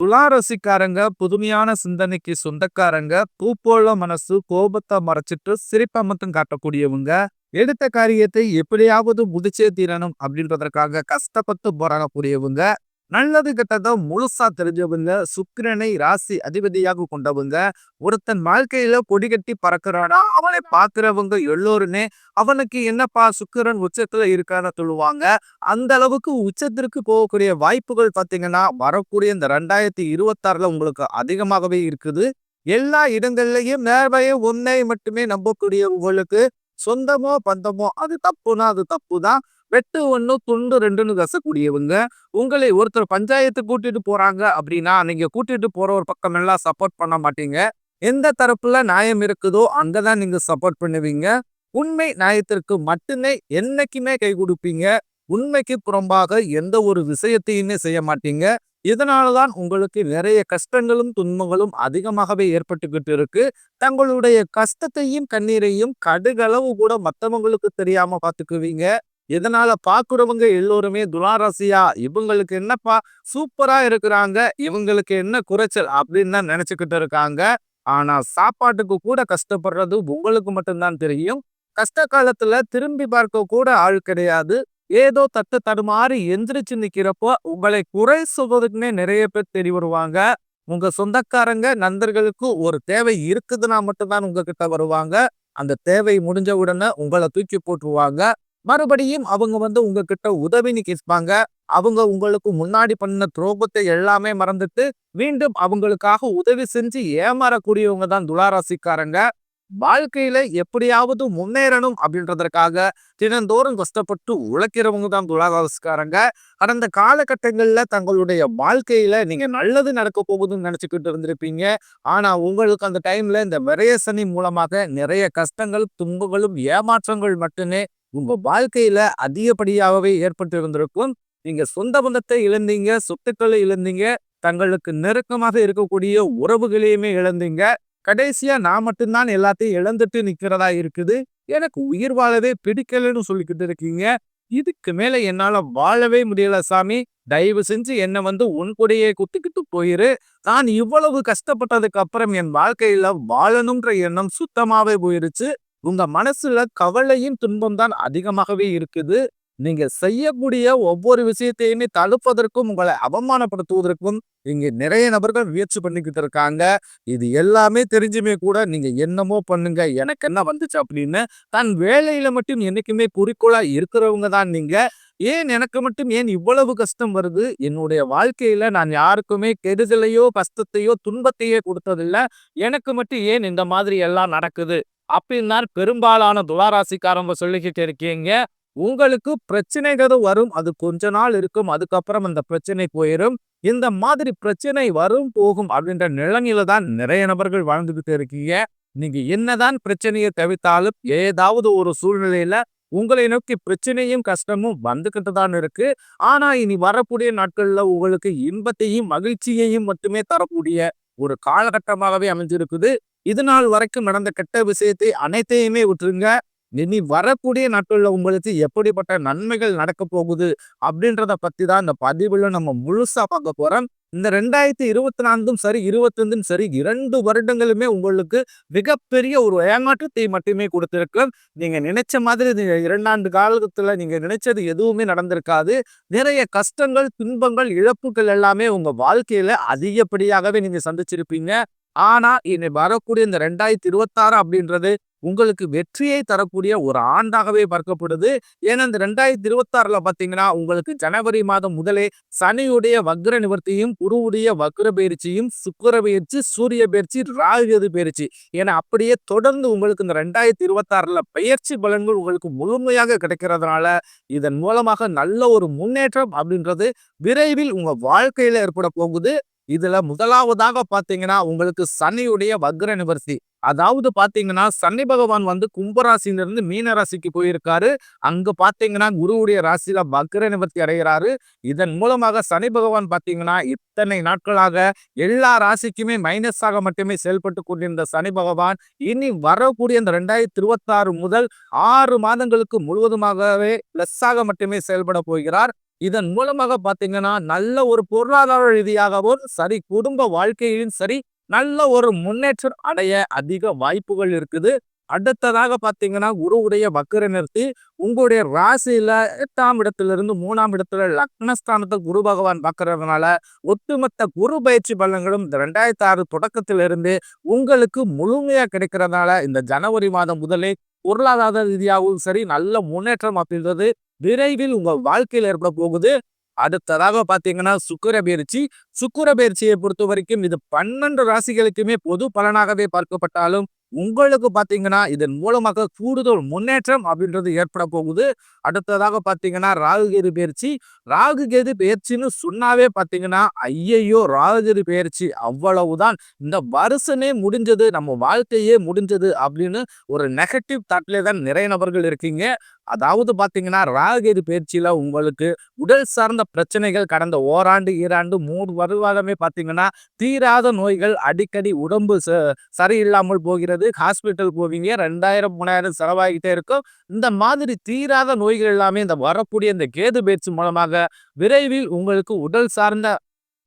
துளாராசிக்காரங்க புதுமையான சிந்தனைக்கு சொந்தக்காரங்க, பூ போல மனசு, கோபத்தை மறைச்சிட்டு சிரிப்பை மட்டும் காட்டக்கூடியவங்க, எடுத்த காரியத்தை எப்படியாவது முடிச்சே தீரணும் அப்படின்றதற்காக கஷ்டப்பட்டு போராடக்கூடியவங்க, நல்லது கெட்டதை முழுசா தெரிஞ்சவங்க, சுக்கிரனை ராசி அதிபதியாக கொண்டவங்க. ஒருத்தன் வாழ்க்கையில கொடி கட்டி பறக்கிறானா அவனை பாக்குறவங்க எல்லோருமே அவனுக்கு என்னப்பா சுக்கிரன் உச்சத்துல இருக்கான்னு சொல்லுவாங்க. அந்த அளவுக்கு உச்சத்திற்கு போகக்கூடிய வாய்ப்புகள் பாத்தீங்கன்னா வரக்கூடிய இந்த 2026ல உங்களுக்கு அதிகமாகவே இருக்குது. எல்லா இடங்கள்லயும் நேர்மையை உன்னை மட்டுமே நம்பக்கூடிய உங்களுக்கு சொந்தமோ பந்தமோ அது தப்புனா அது தப்புதான். வெட்டு ஒண்ணு துண்டு ரெண்டுன்னு கசக்கூடியவங்க. உங்களை ஒருத்தர் பஞ்சாயத்து கூட்டிட்டு போறாங்க அப்படின்னா நீங்க கூட்டிட்டு போற ஒரு பக்கம் எல்லாம் சப்போர்ட் பண்ண மாட்டீங்க. எந்த தரப்புல நியாயம் இருக்குதோ அங்கதான் நீங்க சப்போர்ட் பண்ணுவீங்க. உண்மை நியாயத்திற்கு மட்டுமே என்னைக்குமே கை கொடுப்பீங்க. உண்மைக்கு புறம்பாக எந்த ஒரு விஷயத்தையுமே செய்ய மாட்டீங்க. இதனாலதான் உங்களுக்கு நிறைய கஷ்டங்களும் துன்பங்களும் அதிகமாகவே ஏற்பட்டுக்கிட்டு இருக்கு. தங்களுடைய கஷ்டத்தையும் கண்ணீரையும் கடுகளவு கூட மற்றவங்களுக்கு தெரியாம பாத்துக்குவீங்க. இதனால பாக்குறவங்க எல்லோருமே துளாராசியா இவங்களுக்கு என்னப்பா சூப்பரா இருக்கிறாங்க, இவங்களுக்கு என்ன குறைச்சல் அப்படின்னு தான் நினைச்சுக்கிட்டு இருக்காங்க. ஆனா சாப்பாட்டுக்கு கூட கஷ்டப்படுறது உங்களுக்கு மட்டும்தான் தெரியும். கஷ்ட காலத்துல திரும்பி பார்க்க கூட ஆள் கிடையாது. ஏதோ தட்டு தடுமாறி எந்திரிச்சு நிக்கிறப்போ உங்களை குறை சொல்வதுக்குன்னே நிறைய பேர் தெரிய வருவாங்க. உங்க சொந்தக்காரங்க நண்பர்களுக்கு ஒரு தேவை இருக்குதுன்னா மட்டும்தான் உங்ககிட்ட வருவாங்க. அந்த தேவை முடிஞ்ச உடனே உங்களை தூக்கி போட்டுருவாங்க. மறுபடியும் அவங்க உங்ககிட்ட உதவின்னு கேட்பாங்க. அவங்க உங்களுக்கு முன்னாடி பண்ண துரோகத்தை எல்லாமே மறந்துட்டு மீண்டும் அவங்களுக்காக உதவி செஞ்சு ஏமாறக்கூடியவங்க தான் துளாராசிக்காரங்க. வாழ்க்கையில எப்படியாவது முன்னேறணும் அப்படின்றதற்காக தினந்தோறும் கஷ்டப்பட்டு உழைக்கிறவங்க தான் துளாராசிக்காரங்க. கடந்த காலகட்டங்கள்ல தங்களுடைய வாழ்க்கையில நீங்க நல்லது நடக்க போகுதுன்னு நினைச்சுக்கிட்டு இருந்திருப்பீங்க. ஆனா உங்களுக்கு அந்த டைம்ல இந்த விரய சனி மூலமாக நிறைய கஷ்டங்கள், துன்பங்களும், ஏமாற்றங்கள் மட்டுமே உங்க வாழ்க்கையில அதிகப்படியாகவே ஏற்பட்டு இருந்திருக்கும். நீங்க சொந்த பந்தத்தை இழந்தீங்க, சொத்துக்களை இழந்தீங்க, தங்களுக்கு நெருக்கமாக இருக்கக்கூடிய உறவுகளையுமே இழந்தீங்க. கடைசியா நான் மட்டும்தான் எல்லாத்தையும் இழந்துட்டு நிக்கிறதா இருக்குது. எனக்கு உயிர் வாழவே பிடிக்கலன்னு சொல்லிக்கிட்டு இருக்கீங்க. இதுக்கு மேல என்னால வாழவே முடியல சாமி. தயவு செஞ்சு என்ன உன் கூடயே குத்திக்கிட்டு போயிரு. நான் இவ்வளவு கஷ்டப்பட்டதுக்கு அப்புறம் என் வாழ்க்கையில வாழணும்ன்ற எண்ணம் சுத்தமாவே போயிருச்சு. உங்க மனசுல கவலையும் துன்பம் தான் அதிகமாகவே இருக்குது. நீங்க செய்யக்கூடிய ஒவ்வொரு விஷயத்தையுமே தடுப்பதற்கும் உங்களை அவமானப்படுத்துவதற்கும் இங்க நிறைய நபர்கள் முயற்சி பண்ணிக்கிட்டு இருக்காங்க. இது எல்லாமே தெரிஞ்சுமே கூட நீங்க என்னமோ பண்ணுங்க, எனக்கு என்ன வந்துச்சு அப்படின்னு தன் வேலையில மட்டும் என்னைக்குமே குறிக்கோளா இருக்கிறவங்க தான் நீங்க. எனக்கு மட்டும் ஏன் இவ்வளவு கஷ்டம் வருது? என்னுடைய வாழ்க்கையில நான் யாருக்குமே கெடுதலையோ கஷ்டத்தையோ துன்பத்தையோ கொடுத்ததில்ல. எனக்கு மட்டும் ஏன் இந்த மாதிரி எல்லாம் நடக்குது அப்படின்னு பெரும்பாலான துளாராசிக்காரங்க சொல்லிக்கிட்டு இருக்கீங்க. உங்களுக்கு பிரச்சனைகள் வரும், அது கொஞ்ச நாள் இருக்கும், அதுக்கப்புறம் அந்த பிரச்சனை போயிடும். இந்த மாதிரி பிரச்சனை வரும் போகும் அப்படின்ற நிலைமையில தான் நிறைய நபர்கள் வாழ்ந்துகிட்டு இருக்கீங்க. நீங்க என்னதான் பிரச்சனையை தவிர்த்தாலும் ஏதாவது ஒரு சூழ்நிலையில உங்களை நோக்கி பிரச்சனையும் கஷ்டமும் வந்துகிட்டு தான் இருக்கு. ஆனா இனி வரக்கூடிய நாட்கள்ல உங்களுக்கு இன்பத்தையும் மகிழ்ச்சியையும் மட்டுமே தரக்கூடிய ஒரு காலகட்டமாகவே அமைஞ்சிருக்குது. இது நாள் வரைக்கும் நடந்த கெட்ட விஷயத்தை அனைத்தையுமே விட்டுருங்க. இனி வரக்கூடிய நாட்கள்ல உங்களுக்கு எப்படிப்பட்ட நன்மைகள் நடக்க போகுது அப்படின்றத பத்தி தான் இந்த பதிவுல நம்ம முழுசா பார்க்க போறோம். இந்த 2024ம் சரி 25ம் சரி 2 வருடங்களுமே உங்களுக்கு மிகப்பெரிய ஒரு ஏமாற்றத்தை மட்டுமே கொடுத்திருக்கு. நீங்க நினைச்ச மாதிரி 2 ஆண்டு காலத்துல நீங்க நினைச்சது எதுவுமே நடந்திருக்காது. நிறைய கஷ்டங்கள், துன்பங்கள், இழப்புகள் எல்லாமே உங்க வாழ்க்கையில அதிகப்படியாகவே நீங்க சந்திச்சிருப்பீங்க. ஆனா இனி வரக்கூடிய இந்த 2026 அப்படின்றது உங்களுக்கு வெற்றியை தரக்கூடிய ஒரு ஆண்டாகவே பார்க்கப்படுது. ஏன்னா இந்த 2026ல பாத்தீங்கன்னா உங்களுக்கு ஜனவரி மாதம் முதலே சனியுடைய வக்ர நிவர்த்தியும், குருவுடைய வக்ர பயிற்சியும், சுக்கிர பயிற்சி, சூரிய பயிற்சி, ராகு பயிற்சி என அப்படியே தொடர்ந்து உங்களுக்கு இந்த 2026ல பயிற்சி பலன்கள் உங்களுக்கு முழுமையாக கிடைக்கிறதுனால இதன் மூலமாக நல்ல ஒரு முன்னேற்றம் அப்படின்றது விரைவில் உங்க வாழ்க்கையில ஏற்பட போகுது. இதுல முதலாவதாக பாத்தீங்கன்னா உங்களுக்கு சனியுடைய வக்ர நிவர்த்தி. அதாவது பாத்தீங்கன்னா சனி பகவான் கும்பராசியிலிருந்து மீன ராசிக்கு போயிருக்காரு. அங்க பாத்தீங்கன்னா குருவுடைய ராசியில வக்ர நிவர்த்தி அடைகிறாரு. இதன் மூலமாக சனி பகவான் பாத்தீங்கன்னா இத்தனை நாட்களாக எல்லா ராசிக்குமே மைனஸாக மட்டுமே செயல்பட்டு கொண்டிருந்த சனி பகவான் இனி வரக்கூடிய இந்த 2026 முதல் 6 மாதங்களுக்கு முழுவதுமாகவே பிளஸ்ஸாக மட்டுமே செயல்பட போகிறார். இதன் மூலமாக பார்த்தீங்கன்னா, நல்ல ஒரு பொருளாதார ரீதியாகவும் சரி, குடும்ப வாழ்க்கையிலும் சரி, நல்ல ஒரு முன்னேற்றம் அடைய அதிக வாய்ப்புகள் இருக்குது. அடுத்ததாக பார்த்தீங்கன்னா, குருவுடைய வக்கர நிறுத்தி உங்களுடைய ராசியில 8ஆம் இடத்திலிருந்து 3ஆம் இடத்துல லக்னஸ்தானத்த குரு பகவான் பார்க்கறதுனால, ஒட்டுமொத்த குரு பயிற்சி பலன்களும் இந்த 2006 தொடக்கத்திலிருந்து உங்களுக்கு முழுமையா கிடைக்கிறதுனால, இந்த ஜனவரி மாதம் முதலே பொருளாதார ரீதியாகவும் சரி, நல்ல முன்னேற்றம் அப்படின்றது விரைவில் உங்க வாழ்க்கையில ஏற்பட போகுது. அடுத்ததாக பார்த்தீங்கன்னா, சுக்கிர பயிற்சி. சுக்கிர பயிற்சியை பொறுத்தவரைக்கும் இது 12 ராசிகளுக்குமே பொது பலனாகவே பார்க்கப்பட்டாலும், உங்களுக்கு பார்த்தீங்கன்னா, இதன் மூலமாக கூடுதல் முன்னேற்றம் அப்படின்றது ஏற்பட போகுது. அடுத்ததாக பார்த்தீங்கன்னா, ராகு கேது பயிற்சி. ராகு கேது பயிற்சின்னு சொன்னாவே பார்த்தீங்கன்னா, ஐயையோ! ராகு கேது பயிற்சி அவ்வளவுதான். இந்த வருஷமே முடிஞ்சது, நம்ம வாழ்க்கையே முடிஞ்சது அப்படின்னு ஒரு நெகட்டிவ் தாட்ல தான் நிறைய நபர்கள் இருக்கீங்க. அதாவது பார்த்தீங்கன்னா, ராகு கேது பயிற்சியில உங்களுக்கு உடல் சார்ந்த பிரச்சனைகள் கடந்த ஓராண்டு, ஈராண்டு, 3 வருடமே பார்த்தீங்கன்னா, தீராத நோய்கள் அடிக்கடி உடம்பு சரியில்லாமல் போகிறது. ஹாஸ்பிட்டல் போவீங்க. 2000, 3000 செலவாகிட்டே இருக்கும். இந்த மாதிரி தீராத நோய்கள் எல்லாமே இந்த வரக்கூடிய இந்த கேது பயிற்சி மூலமாக விரைவில் உங்களுக்கு உடல் சார்ந்த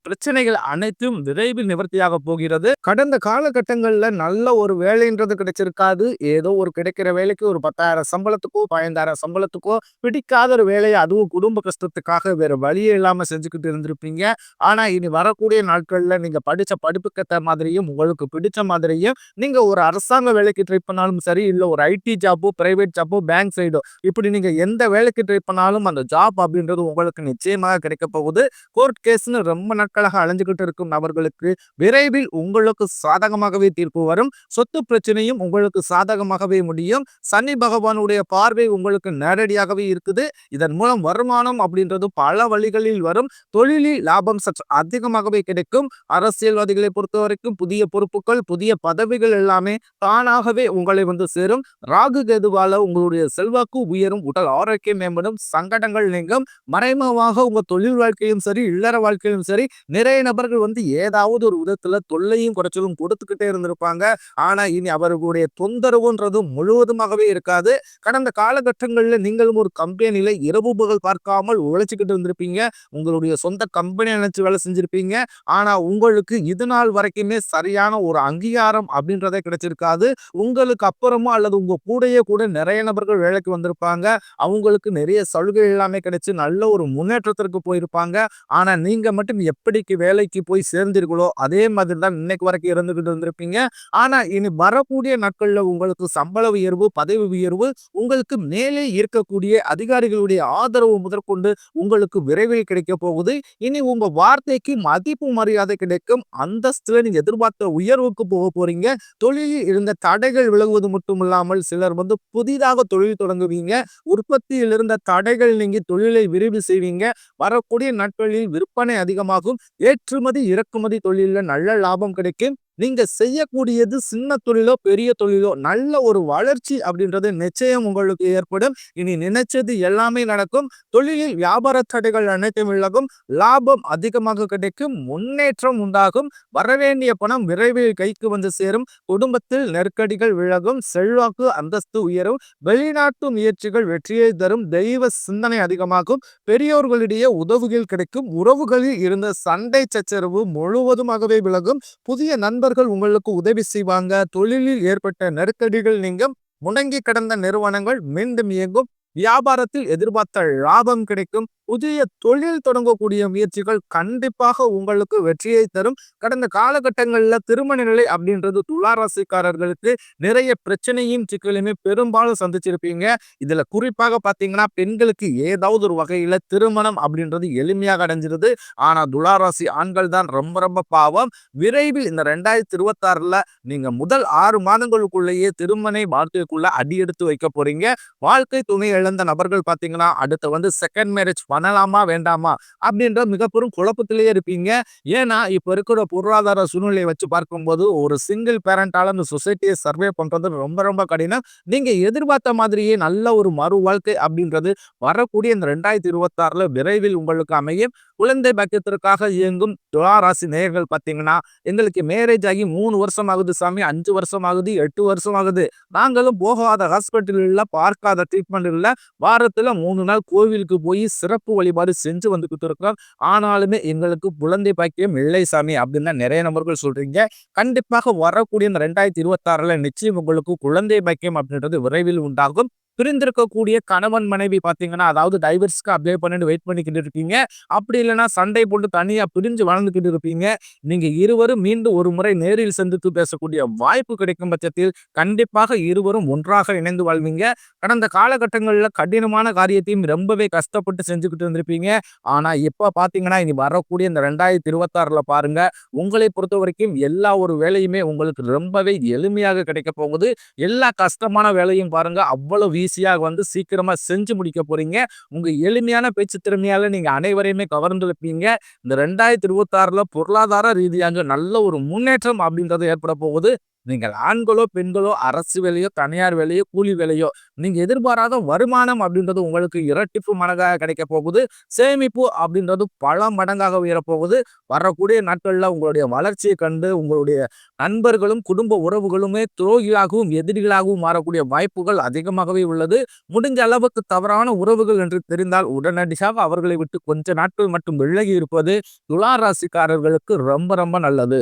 பிரச்சனைகள் அனைத்தும் விரைவில் நிவர்த்தியாக போகிறது. கடந்த காலகட்டங்கள்ல நல்ல ஒரு வேலைன்றது கிடைச்சிருக்காது. ஏதோ ஒரு கிடைக்கிற வேலைக்கு ஒரு 10,000 சம்பளத்துக்கோ, 15,000 சம்பளத்துக்கோ பிடிக்காத ஒரு வேலையை, அதுவும் குடும்ப கஷ்டத்துக்காக வேற வழியே இல்லாம செஞ்சுக்கிட்டு இருந்திருப்பீங்க. ஆனா இனி வரக்கூடிய நாட்கள்ல நீங்க படிச்ச படிப்புக்கு ஏத்த மாதிரியும், உங்களுக்கு பிடிச்ச மாதிரியும் நீங்க ஒரு அரசாங்க வேலைக்கு ட்ரை பண்ணாலும் சரி, இல்ல ஒரு ஐடி ஜாப்போ, பிரைவேட் ஜாப்போ, பேங்க் சைடோ, இப்படி நீங்க எந்த வேலைக்கு ட்ரை பண்ணாலும் அந்த ஜாப் அப்படின்றது உங்களுக்கு நிச்சயமாக கிடைக்க போகுது. கோர்ட் கேஸ்ன்னு ரொம்ப நாட்களாக அலைஞ்சுகிட்டு இருக்கும் நபர்களுக்கு விரைவில் உங்களுக்கு சாதகமாகவே தீர்ப்பு வரும். சொத்து பிரச்சனையும் உங்களுக்கு சாதகமாகவே முடியும். சனி பகவானுடைய பார்வை உங்களுக்கு நேரடியாகவே இருக்குது. இதன் மூலம் வருமானம் அப்படின்றது பல வழிகளில் வரும். தொழிலில் லாபம் சற்று அதிகமாகவே கிடைக்கும். அரசியல்வாதிகளை பொறுத்த வரைக்கும் புதிய பொறுப்புகள், புதிய பதவிகள் எல்லாமே தானாகவே உங்களை வந்து சேரும். ராகு கேதுவால உங்களுடைய செல்வாக்கு உயரும், உடல் ஆரோக்கியம் மேம்படும், சங்கடங்கள் நீங்கும். மறைமுகமாக உங்க தொழில் வாழ்க்கையும் சரி, இல்லற வாழ்க்கையும் சரி, நிறைய நபர்கள் வந்து ஏதாவது ஒரு விதத்துல தொல்லையும் குறைச்சலும் கொடுத்துக்கிட்டே இருந்திருப்பாங்க. ஆனா இனி அவர்களுடைய தொந்தரவுன்றது முழுவதுமாகவே இருக்காது. கடந்த காலகட்டங்கள்ல நீங்களும் ஒரு கம்பெனியில இரவு பகல் பார்க்காமல் உழைச்சிக்கிட்டு இருந்திருப்பீங்க. உங்களுடைய சொந்த கம்பெனி நினைச்சு வேலை செஞ்சிருப்பீங்க. ஆனா உங்களுக்கு இது நாள் வரைக்குமே சரியான ஒரு அங்கீகாரம் அப்படின்றதே கிடைச்சிருக்காது. உங்களுக்கு அப்புறமா அல்லது உங்க கூடயே கூட நிறைய நபர்கள் வேலைக்கு வந்திருப்பாங்க. அவங்களுக்கு நிறைய சலுகை எல்லாமே கிடைச்சு நல்ல ஒரு முன்னேற்றத்திற்கு போயிருப்பாங்க. ஆனா நீங்க மட்டும் எப்படிக்கு வேலைக்கு போய் சேர்ந்தீர்களோ அதே மாதிரி தான் இன்னைக்கு வரைக்கும் இருந்துகிட்டு இருந்திருப்பீங்க. ஆனா இனி வரக்கூடிய நாட்கள்ல உங்களுக்கு சம்பள உயர்வு, பதவி உயர்வு, உங்களுக்கு மேலே இருக்கக்கூடிய அதிகாரிகளுடைய ஆதரவு முதற்கொண்டு உங்களுக்கு விரைவில் கிடைக்க போகுது. இனி உங்க வார்த்தைக்கு மதிப்பு மரியாதை கிடைக்கும். அந்தஸ்துல நீங்க எதிர்பார்த்த உயர்வுக்கு போக போறீங்க. தொழிலில் இருந்த தடைகள் விலகுவது மட்டும் இல்லாமல் சிலர் வந்து புதிதாக தொழில் தொடங்குவீங்க. உற்பத்தியில் இருந்த தடைகள் நீங்கி தொழிலை விரிவு செய்வீங்க. வரக்கூடிய நாட்களில் விற்பனை அதிகமாகும். ஏற்றுமதி இறக்குமதி தொழில நல்ல லாபம் கிடைக்கும். நீங்க செய்யக்கூடியது சின்ன தொழிலோ, பெரிய தொழிலோ, நல்ல ஒரு வளர்ச்சி அப்படின்றது நிச்சயம் உங்களுக்கு ஏற்படும். இனி நினைச்சது எல்லாமே நடக்கும். தொழிலில் வியாபார தடைகள் அனைத்தும் விலகும். லாபம் அதிகமாக கிடைக்கும். முன்னேற்றம் உண்டாகும். வரவேண்டிய பணம் விரைவில் கைக்கு வந்து சேரும். குடும்பத்தில் நெருக்கடிகள் விலகும். செல்வாக்கு அந்தஸ்து உயரும். வெளிநாட்டு முயற்சிகள் வெற்றியை தரும். தெய்வ சிந்தனை அதிகமாகும். பெரியோர்களிடையே உதவிகள் கிடைக்கும். உறவுகளில் இருந்த சண்டை சச்சரவு முழுவதுமாகவே விலகும். புதிய நண்பர்கள் உங்களுக்கு உதவி செய்வாங்க. தொழிலில் ஏற்பட்ட நெருக்கடிகள் நீங்கும். முடங்கி கிடந்த நிறுவனங்கள் மீண்டும் இயங்கும். வியாபாரத்தில் எதிர்பார்த்த லாபம் கிடைக்கும். புதிய தொழில் தொடங்கக்கூடிய முயற்சிகள் கண்டிப்பாக உங்களுக்கு வெற்றியை தரும். கடந்த காலகட்டங்கள்ல திருமண நிலை அப்படின்றது துலா ராசிக்காரர்களுக்கு நிறைய பிரச்சனையும் சிக்கலுமே பெரும்பாலும் சந்திச்சிருப்பீங்க. இதுல குறிப்பாக பாத்தீங்கன்னா பெண்களுக்கு ஏதாவது ஒரு வகையில திருமணம் அப்படின்றது எளிமையாக அடைஞ்சிருது. ஆனா துலா ராசி ஆண்கள் தான் ரொம்ப ரொம்ப பாவம். விரைவில் இந்த 2026ல நீங்க முதல் 6 மாதங்களுக்குள்ளேயே திருமண வாழ்க்கைக்குள்ள அடியெடுத்து வைக்க போறீங்க. வாழ்க்கை துணை இழந்த நபர்கள் பாத்தீங்கன்னா அடுத்து வந்து செகண்ட் மேரேஜ் பண்ணலாமா வேண்டாமா அப்படின்ற மிகப்பெரும் குழப்பத்திலேயே இருப்பீங்க. ஏன்னா இப்ப இருக்கிற பொருளாதார சூழ்நிலையை வச்சு பார்க்கும்போது ஒரு சிங்கிள் பேரண்டால அந்த சொசைட்டியை சர்வே பண்றது ரொம்ப ரொம்ப கடினம். நீங்க எதிர்பார்த்த மாதிரியே நல்ல ஒரு மறு வாழ்க்கை அப்படின்றது வரக்கூடிய இந்த 2026ல விரைவில் உங்களுக்கு அமையும். குழந்தை பாக்கியத்திற்காக இயங்கும் துலா ராசி நேயர்கள் பார்த்தீங்கன்னா, எங்களுக்கு மேரேஜ் ஆகி 3 வருஷம் ஆகுது சாமி, 5 வருஷம் ஆகுது, 8 வருஷம் ஆகுது. நாங்களும் போகாத ஹாஸ்பிட்டல் இல்ல, பார்க்காத ட்ரீட்மெண்ட் இல்ல. வாரத்துல 3 நாள் கோவிலுக்கு போய் சிறப்பு சிறப்பு வழிபாடு செஞ்சு வந்துகிட்டு இருக்கோம். ஆனாலுமே எங்களுக்கு குழந்தை பாக்கியம் இல்லை சாமி அப்படின்னு தான் நிறைய நபர்கள் சொல்றீங்க. கண்டிப்பாக வரக்கூடிய இந்த 2026ல நிச்சயம் உங்களுக்கு குழந்தை பாக்கியம் அப்படின்றது விரைவில் உண்டாகும். பிரிந்திருக்கக்கூடிய கணவன் மனைவி பாத்தீங்கன்னா, அதாவது டைவர்ஸ்க்கு அப்ளை பண்ணிட்டு வெயிட் பண்ணிக்கிட்டு இருக்கீங்க. அப்படி இல்லைன்னா சண்டை போட்டு தனியா பிரிஞ்சு வாழ்ந்துகிட்டு இருப்பீங்க. நீங்க இருவரும் மீண்டும் ஒரு முறை நேரில் சந்தித்து பேசக்கூடிய வாய்ப்பு கிடைக்கும் பட்சத்தில் கண்டிப்பாக இருவரும் ஒன்றாக இணைந்து வாழ்வீங்க. கடந்த காலகட்டங்கள்ல கடினமான காரியத்தையும் ரொம்பவே கஷ்டப்பட்டு செஞ்சுக்கிட்டு இருந்திருப்பீங்க. ஆனா இப்ப பாத்தீங்கன்னா, இனி வரக்கூடிய இந்த 2026ல பாருங்க, உங்களை பொறுத்தவரைக்கும் எல்லா ஒரு வேலையுமே உங்களுக்கு ரொம்பவே எளிமையாக கிடைக்கப் போகுது. எல்லா கஷ்டமான வேலையும் பாருங்க அவ்வளவு ஈஸியா சீக்கிரமா செஞ்சு முடிக்க போறீங்க. உங்க எளிமையான பேச்சு திறமையால நீங்க அனைவரையுமே கவர்ந்திருப்பீங்க. இந்த 2026ல பொருளாதார ரீதியாக நல்ல ஒரு முன்னேற்றம் அப்படின்றது ஏற்பட போகுது. நீங்கள் ஆண்களோ பெண்களோ அரசு வேலையோ தனியார் வேலையோ கூலி வேலையோ நீங்க எதிர்பாராத வருமானம் அப்படின்றது உங்களுக்கு இரட்டிப்பு மடங்காக கிடைக்க போகுது. சேமிப்பு அப்படின்றது பல மடங்காக உயரப்போகுது. வரக்கூடிய நாட்கள்ல உங்களுடைய வளர்ச்சியை கண்டு உங்களுடைய நண்பர்களும் குடும்ப உறவுகளுமே துரோகிகளாகவும் எதிரிகளாகவும் மாறக்கூடிய வாய்ப்புகள் அதிகமாகவே உள்ளது. முடிஞ்ச அளவுக்கு தவறான உறவுகள் என்று தெரிந்தால் உடனடியாக அவர்களை விட்டு கொஞ்ச நாட்கள் மட்டும் விலகி இருப்பது துலா ராசிக்காரர்களுக்கு ரொம்ப ரொம்ப நல்லது.